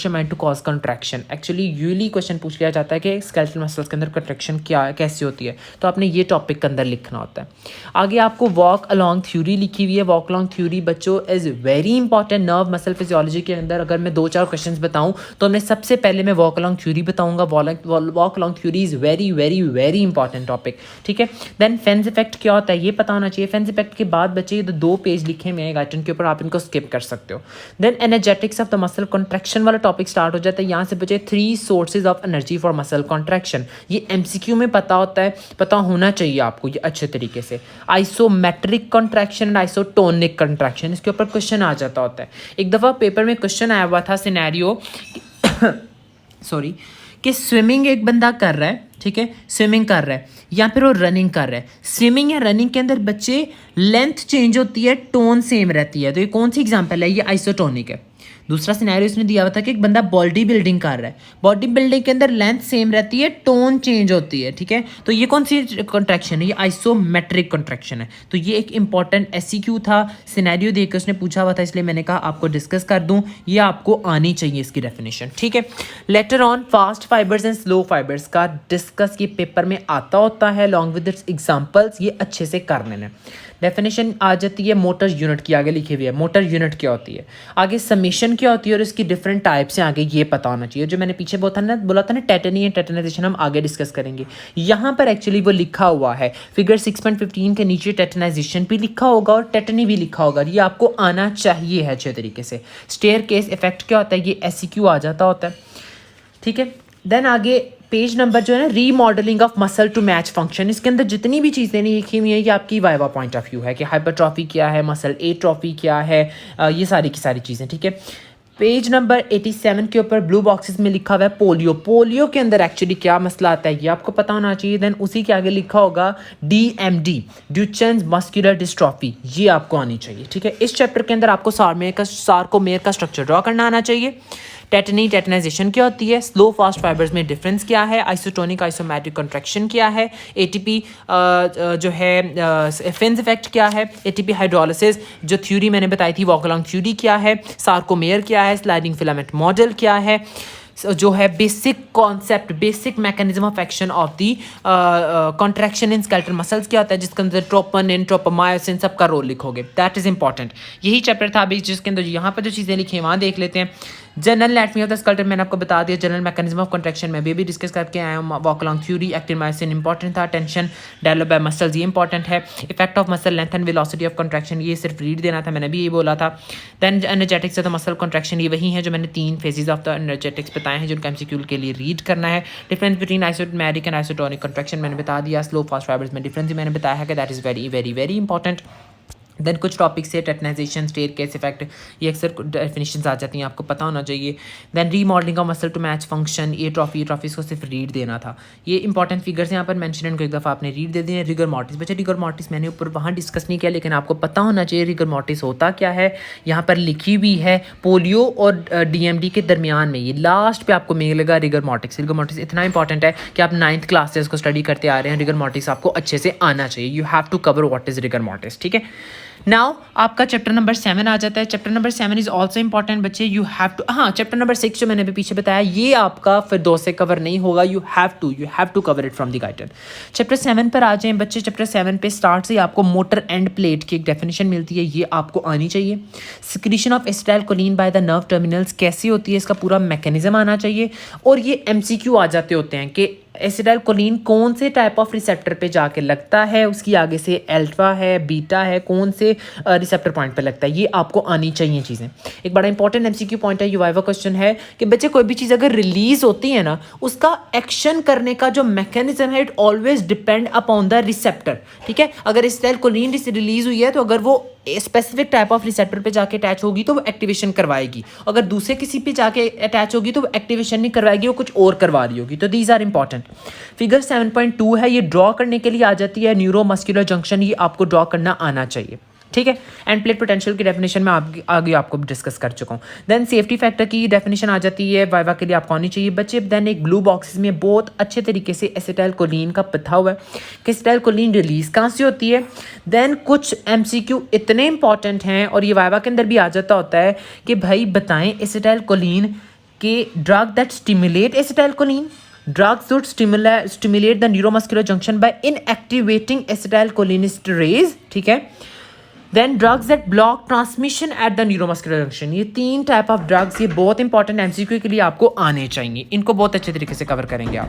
To cause contraction. Actually usually question पूछ लिया जाता है कि स्केलेटल मसल्स के अंदर कंट्रैक्शन क्या है, कैसे होती है, तो आपने ये टॉपिक के अंदर लिखना होता है। आगे आपको वॉक अलॉन्ग थ्योरी लिखी हुई है। वॉक अलॉन्ग थ्योरी बच्चों is very important nerve muscle physiology के अंदर। अगर मैं 2-4 क्वेश्चन बताऊँ तो मैं सबसे पहले मैं वॉक अलॉन्ग थ्योरी बताऊँगा। Walk along theory is very very very important topic, ठीक है। देन फेंस इफेक्ट क्या होता है ये पता होना चाहिए। फेंस इफेक्ट के बाद बच्चे ये 2 पेज लिखे हुए हैं गाइटन के ऊपर, आप इनको स्किप कर सकते हो। Then energetics of the muscle contraction वाला टॉपिक स्टार्ट हो जाता है। यहाँ से बचे 3 sources of energy for muscle contraction. ये एमसीक्यू में पता होता है, पता होना चाहिए आपको ये अच्छे तरीके से। Isometric contraction and isotonic contraction, इसके ऊपर क्वेश्चन आ जाता होता है। एक दफ़ा पेपर में क्वेश्चन आया हुआ था सिनेरियो सॉरी कि स्विमिंग एक बंदा कर रहा है, ठीक है, स्विमिंग कर रहा है या फिर वो रनिंग कर रहा है। स्विमिंग या रनिंग के अंदर बच्चे लेंथ चेंज होती है, टोन सेम रहती है, तो ये कौन सी एग्जांपल है? ये आइसोटोनिक है। दूसरा सिनेरियो इसने दिया हुआ था कि एक बंदा बॉडी बिल्डिंग कर रहा है, बॉडी बिल्डिंग के अंदर लेंथ सेम रहती है, टोन चेंज होती है, ठीक है, तो ये कौन सी कॉन्ट्रैक्शन है? ये आइसोमेट्रिक कॉन्ट्रैक्शन है। तो ये एक इंपॉर्टेंट एससीक्यू था, सिनेरियो देकर उसने पूछा हुआ था, इसलिए मैंने कहा आपको डिस्कस कर दूं, ये आपको आनी चाहिए इसकी डेफिनेशन, ठीक है। Later on fast fibres and slow fibres का डिस्कस ये पेपर में आता होता है लॉन्ग विद इट्स एग्जाम्पल्स, ये अच्छे से कर लेना। डेफिनेशन आ जाती है मोटर यूनिट की, आगे लिखी हुई है मोटर यूनिट क्या होती है, आगे समेशन क्या होती है और इसकी डिफरेंट टाइप्स हैं, आगे ये पता होना चाहिए। जो मैंने पीछे बोला था ना टेटनी एंड टेटनाइजेशन, हम आगे डिस्कस करेंगे। यहाँ पर एक्चुअली वो लिखा हुआ है फिगर 6.15 के नीचे टेटनाइजेशन भी लिखा होगा और टेटनी भी लिखा होगा, ये आपको आना चाहिए है अच्छे तरीके से। स्टेयर केस इफेक्ट क्या होता है, ये एससीक्यू आ जाता होता है, ठीक है। देन आगे पेज नंबर जो है ना, remodelling of muscle to match function, इसके अंदर जितनी भी चीज़ें लिखी हुई हैं ये आपकी वाइवा पॉइंट ऑफ व्यू है कि हाइपरट्रॉफी क्या है, मसल एट्रॉफी क्या है, ये सारी की सारी चीज़ें, ठीक है। पेज नंबर 87 के ऊपर ब्लू बॉक्सेस में लिखा हुआ है पोलियो। पोलियो के अंदर एक्चुअली क्या मसला आता है ये आपको पता होना चाहिए। देन उसी के आगे लिखा होगा डीएमडी, ड्यूचेन्स मस्कुलर डिस्ट्रॉफी, ये आपको आनी चाहिए, ठीक है। इस चैप्टर के अंदर आपको सार्कोमेयर का स्ट्रक्चर ड्रॉ करना आना चाहिए। टेटनी टेटनाइजेशन क्या होती है, स्लो फास्ट फाइबर्स में डिफरेंस क्या है, आइसोटोनिक आइसोमेट्रिक कॉन्ट्रैक्शन क्या है, एटीपी जो है फेंस इफेक्ट क्या है, एटीपी हाइड्रोलिसिस जो थ्योरी मैंने बताई थी वॉक अलॉन्ग थ्योरी क्या है, सार्कोमेयर क्या है, स्लाइडिंग फिलामेंट मॉडल क्या है, जो है basic concept, basic mechanism of action of the contraction in skeletal muscles क्या होता है, जिसके अंदर ट्रोपोनिन ट्रोपोमायोसिन सबका रोल लिखोगे, दैट इज इंपॉर्टेंट। यही चैप्टर था अभी जिसके अंदर यहाँ पर जो चीज़ें लिखी हैं वहाँ देख लेते हैं। General anatomy of the skeleton मैंने आपको बता दिया, जनरल मैकेनिज्म ऑफ कॉन्ट्रैक्शन में भी डिस्कस करके आया हूँ। Walk along theory, actin myosin important था, टेंशन डेवलप बाय मसल्स ये इंपॉर्टेंट है, effect of muscle length and velocity of contraction ये सिर्फ रीड देना था, मैंने भी ये बोला था। Then energetics of the muscle contraction, ये वही है जो मैंने 3 फेजेज ऑफ द एनर्जेटिक्स बताए हैं जिनको एमसीक्यू के लिए रीड करना है। Difference between isomeric and isotonic contraction मैंने बता दिया। स्लो फास्ट फाइबर्स में डिफरेंस मैंने बताया है कि that is very very very important. Then कुछ टॉपिक्स है टेटनाइजेशन, स्टेयर केस इफेक्ट, ये अक्सर डेफिनेशंस आ जाती हैं, आपको पता होना चाहिए। Then remodelling of muscle to match function, ये ट्रॉफीज को सिर्फ रीड देना था। ये इंपॉर्टेंट फिगर्स यहाँ पर मेंशन, इनको एक दफ़ा आपने रीड दे दिए। रिगर मॉर्टिस, बच्चे रिगर मॉर्टिस मैंने ऊपर वहाँ डिस्कस नहीं किया, लेकिन आपको पता होना चाहिए रिगर मॉर्टिस होता क्या है। यहाँ पर लिखी हुई है पोलियो और डीएमडी के दरमियान में, ये लास्ट पे आपको मिलेगा रिगर मॉर्टिस। रिगर मॉर्टिस इतना इंपॉर्टेंट है कि आप 9th क्लास से इसको स्टडी करते आ रहे हैं, रिगर मॉर्टिस आपको अच्छे से आना चाहिए। You have to cover what is rigor mortis, ठीक है। नाउ आपका चैप्टर नंबर 7 आ जाता है। Chapter number 7 is also important बच्चे, यू हैव टू, हाँ चैप्टर नंबर 6 जो मैंने अभी पीछे बताया ये आपका फिर 2 से कवर नहीं होगा, you have to cover it from the guideline. Chapter 7 पर आ जाएं बच्चे। चैप्टर 7 पे स्टार्ट से आपको मोटर एंड प्लेट की एक डेफिनेशन मिलती है, ये आपको आनी चाहिए। Secretion of acetylcholine by the nerve terminals कैसी होती है, इसका पूरा मैकेनिज्म आना चाहिए। और ये एमसीक्यू आ जाते होते हैं कि एसिटाइलकोलिन कौन से टाइप ऑफ रिसेप्टर पे जाके लगता है, उसकी आगे से अल्फा है बीटा है, कौन से रिसेप्टर पॉइंट पे लगता है, ये आपको आनी चाहिए चीज़ें। एक बड़ा इंपॉर्टेंट एमसीक्यू पॉइंट है, यूवाइवा क्वेश्चन है कि बच्चे कोई भी चीज़ अगर रिलीज होती है ना, उसका एक्शन करने का जो मैकेनिज्म है it always depend upon the receptor, ठीक है। अगर एसिटाइलकोलिन रिलीज हुई है तो अगर वो स्पेसिफिक टाइप ऑफ रिसेप्टर पे जाके अटैच होगी तो वो एक्टिवेशन करवाएगी, अगर दूसरे किसी पे जाके अटैच होगी तो वो एक्टिवेशन नहीं करवाएगी, वो कुछ और करवा रही होगी। तो दीज आर इंपॉर्टेंट। फिगर 7.2 है, ये ड्रॉ करने के लिए आ जाती है न्यूरोमस्कुलर जंक्शन, ये आपको ड्रॉ करना आना चाहिए, ठीक है। एंड प्लेट पोटेंशियल की डेफिनेशन में आगे आपको डिस्कस कर चुका हूँ। देन सेफ्टी फैक्टर की डेफिनेशन आ जाती है, वाइवा के लिए आपको आनी चाहिए बच्चे। देन एक ब्लू बॉक्सेस में बहुत अच्छे तरीके से एसिटाइलकोलिन का पता हुआ है कि एसिटाइलकोलिन रिलीज कहाँ से होती है। देन कुछ एमसीक्यू इतने इंपॉर्टेंट हैं और ये वाइवा के अंदर भी आ जाता होता है कि भाई बताएं एसिटाइलकोलिन कि drug that stimulate acetylcholine, drugs would stimulate the neuromuscular junction by inactivating acetylcholinesterase, ठीक है. Then drugs that block transmission at the neuromuscular junction. ये 3 टाइप ऑफ ड्रग्स, ये बहुत इंपॉर्टेंट MCQ के लिए आपको आने चाहिए. इनको बहुत अच्छे तरीके से कवर करेंगे आप.